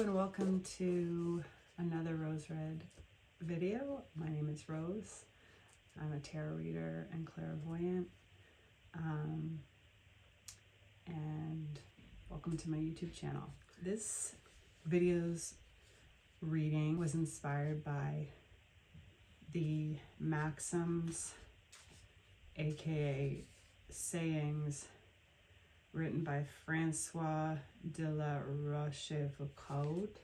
and welcome to another Rose Red video. My name is Rose. I'm a tarot reader and clairvoyant. And welcome to my YouTube channel. This video's reading was inspired by the Maxims, aka sayings, written by Francois de la Rochefoucauld.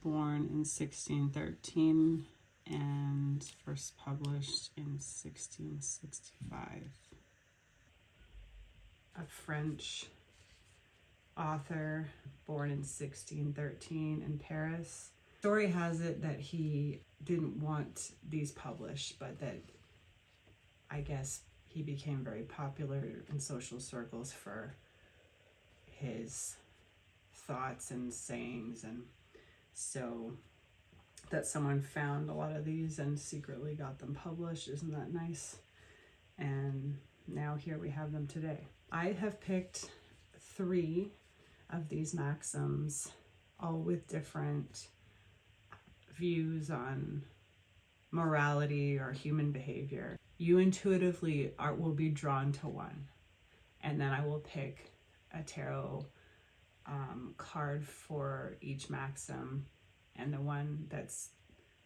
Born in 1613 and first published in 1665. A French author, born in 1613 in Paris. Story has it that he didn't want these published, but that I guess he became very popular in social circles for his thoughts and sayings, and so that someone found a lot of these and secretly got them published. Isn't that nice? And now here we have them today. I have picked 3 of these maxims, all with different views on morality or human behavior. You intuitively will be drawn to one, and then I will pick a tarot card for each maxim, and the one that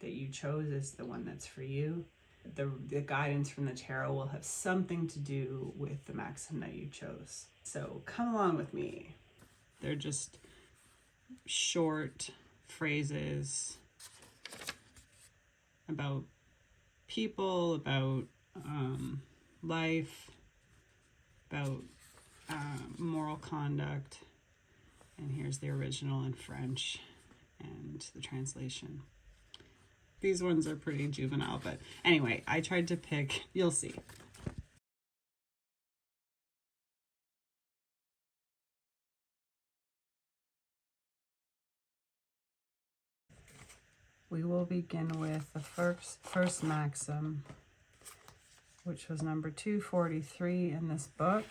you chose is the one that's for you. The guidance from the tarot will have something to do with the maxim that you chose. So come along with me. They're just short phrases about people, about life, about moral conduct. And here's the original in French and the translation. These ones are pretty juvenile, but anyway, I tried to pick, you'll see. We will begin with the first maxim, which was number 243 in this book,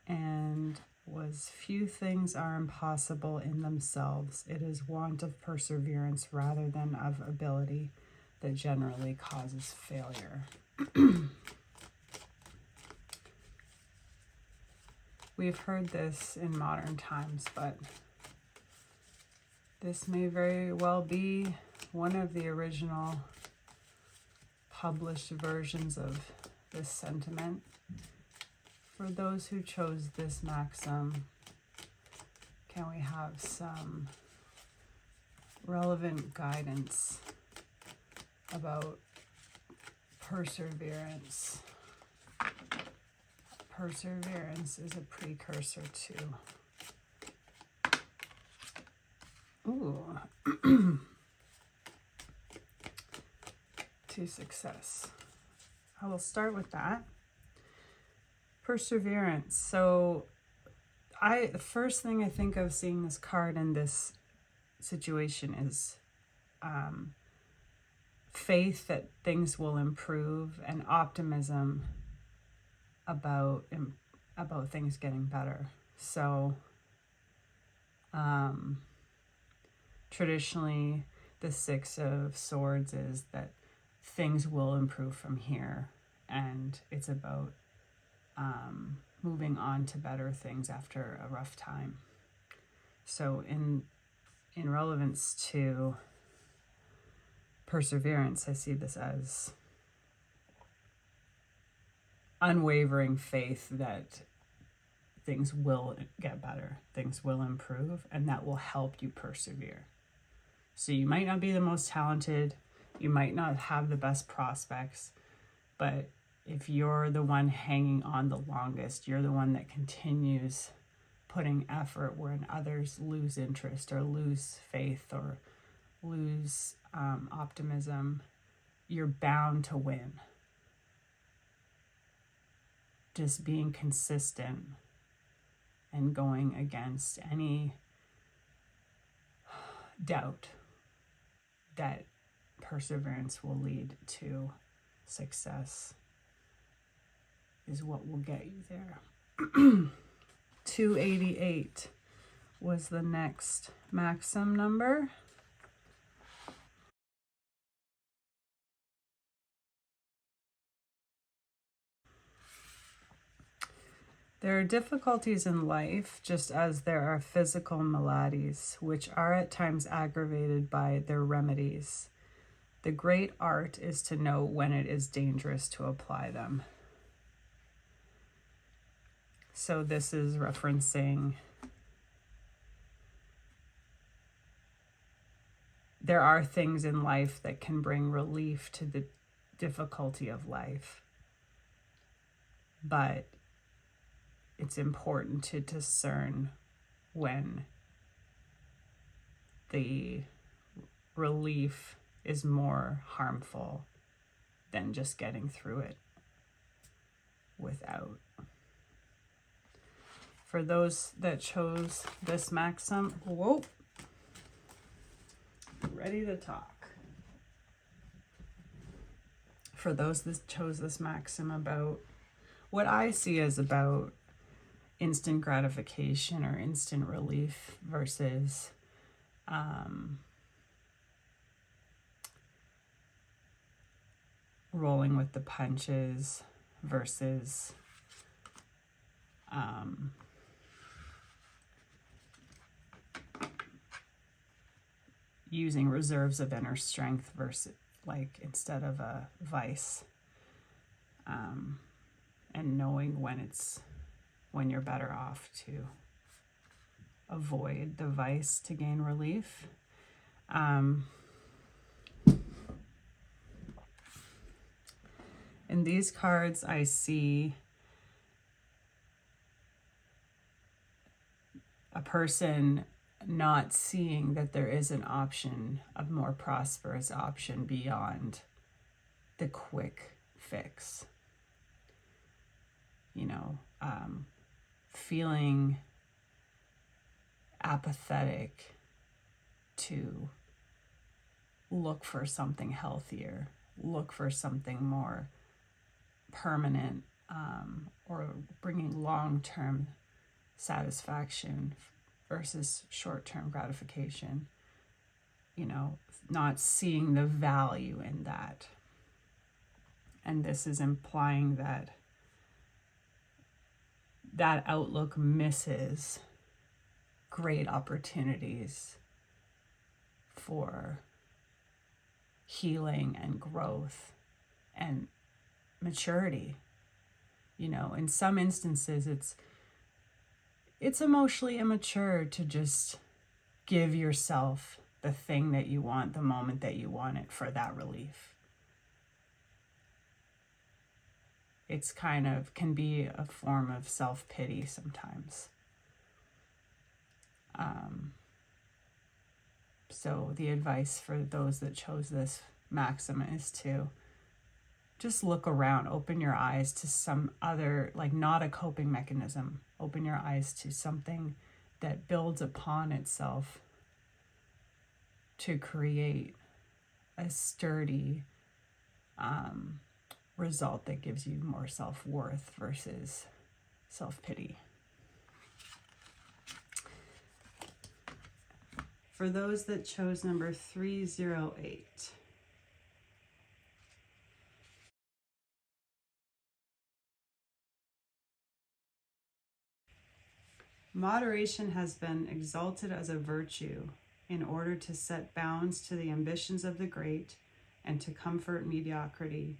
and was, few things are impossible in themselves. It is want of perseverance rather than of ability that generally causes failure. We've heard this in modern times, but this may very well be one of the original published versions of this sentiment. For those who chose this maxim, can we have some relevant guidance about perseverance? Perseverance is a precursor to success. I will start with that. Perseverance. So the first thing I think of seeing this card in this situation is faith that things will improve, and optimism about things getting better. So traditionally the 6 of Swords is that things will improve from here, and it's about moving on to better things after a rough time. So in relevance to perseverance, I see this as unwavering faith that things will get better, things will improve, and that will help you persevere. So you might not be the most talented, you might not have the best prospects, but if you're the one hanging on the longest, you're the one that continues putting effort when others lose interest or lose faith or lose optimism, you're bound to win. Just being consistent and going against any doubt that perseverance will lead to success is what will get you there. 288 was the next Maxim number. There are difficulties in life, just as there are physical maladies, which are at times aggravated by their remedies. The great art is to know when it is dangerous to apply them. So this is referencing there are things in life that can bring relief to the difficulty of life, but it's important to discern when the relief is more harmful than just getting through it without. For those that chose this Maxim, whoa, ready to talk. For those that chose this Maxim about what I see as about instant gratification or instant relief versus rolling with the punches versus using reserves of inner strength versus like instead of a vice, and knowing when you're better off to avoid the vice to gain relief. In these cards, I see a person not seeing that there is an option, a more prosperous option beyond the quick fix. Feeling apathetic to look for something healthier, look for something more permanent, or bringing long-term satisfaction versus short-term gratification, not seeing the value in that. And this is implying that outlook misses great opportunities for healing and growth and maturity. In some instances, it's emotionally immature to just give yourself the thing that you want, the moment that you want it for that relief. It's can be a form of self-pity sometimes. So the advice for those that chose this Maxim is to just look around, open your eyes to some other, not a coping mechanism. Open your eyes to something that builds upon itself to create a sturdy result that gives you more self-worth versus self-pity. For those that chose number 308. Moderation has been exalted as a virtue in order to set bounds to the ambitions of the great and to comfort mediocrity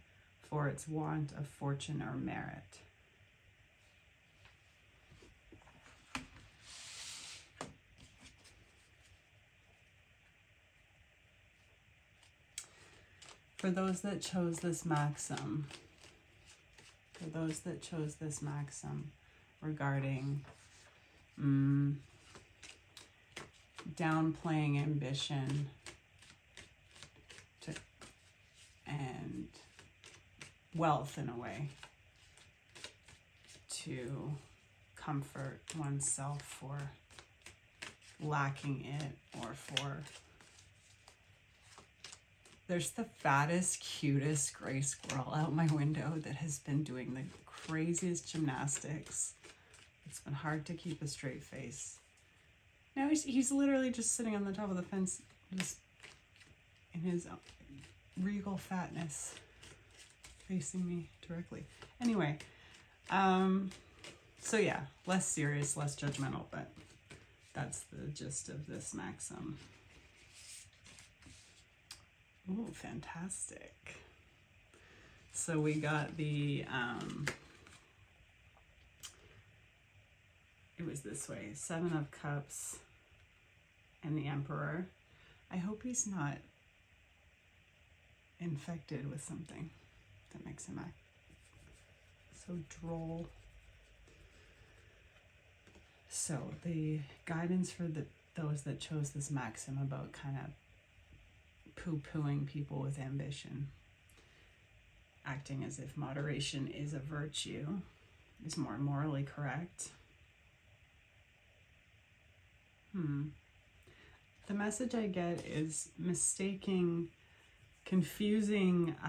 for its want of fortune or merit. For those that chose this Maxim, regarding downplaying ambition and wealth in a way to comfort oneself for lacking it or for There's the fattest, cutest gray squirrel out my window that has been doing the craziest gymnastics. It's been hard to keep a straight face. Now he's literally just sitting on the top of the fence, just in his regal fatness, facing me directly. Anyway, so yeah, less serious, less judgmental, but that's the gist of this Maxim. Ooh, fantastic. So we got the, it was this way, 7 of Cups and the Emperor. I hope he's not infected with something that makes him act so droll. So the guidance for those that chose this Maxim about kind of poo-pooing people with ambition, acting as if moderation is a virtue, is more morally correct. The message I get is confusing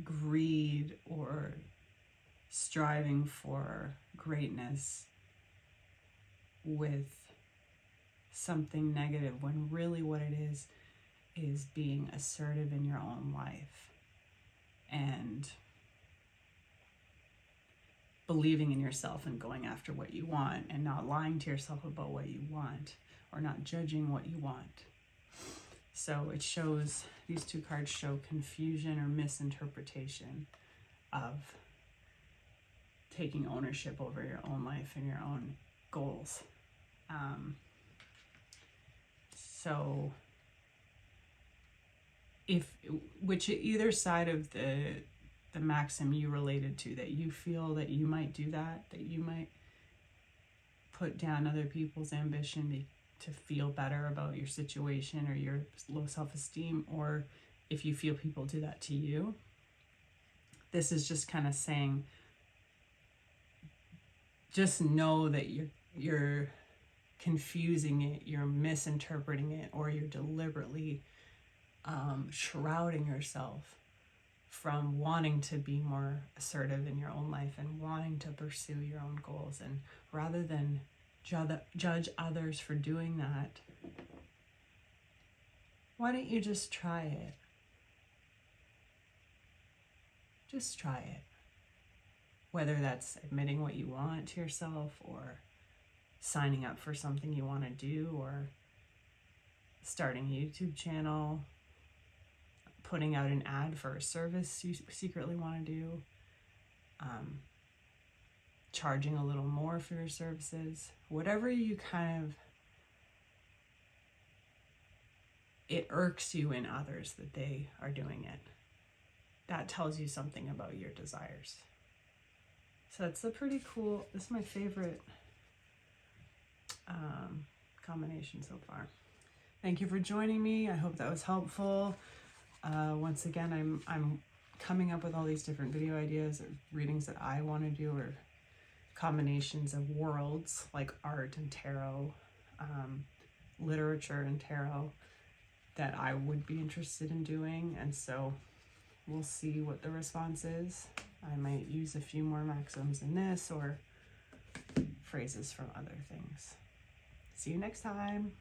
greed or striving for greatness with something negative, when really what it is being assertive in your own life and believing in yourself and going after what you want and not lying to yourself about what you want or not judging what you want. So it shows, these 2 cards show confusion or misinterpretation of taking ownership over your own life and your own goals. So either side of the Maxim you related to, that you feel that you might do that you might put down other people's ambition to feel better about your situation or your low self-esteem, or if you feel people do that to you, this is just kind of saying, just know that you're confusing it, you're misinterpreting it, or you're deliberately shrouding yourself from wanting to be more assertive in your own life and wanting to pursue your own goals. And rather than judge others for doing that, why don't you just try it? Just try it. Whether that's admitting what you want to yourself, or signing up for something you want to do, or starting a YouTube channel, putting out an ad for a service you secretly want to do, charging a little more for your services, whatever you it irks you in others that they are doing it. That tells you something about your desires. So it's a pretty cool, this is my favorite combination so far. Thank you for joining me. I hope that was helpful. Once again, I'm coming up with all these different video ideas or readings that I want to do, or combinations of worlds like art and tarot, literature and tarot, that I would be interested in doing. And so we'll see what the response is. I might use a few more maxims in this, or phrases from other things. See you next time.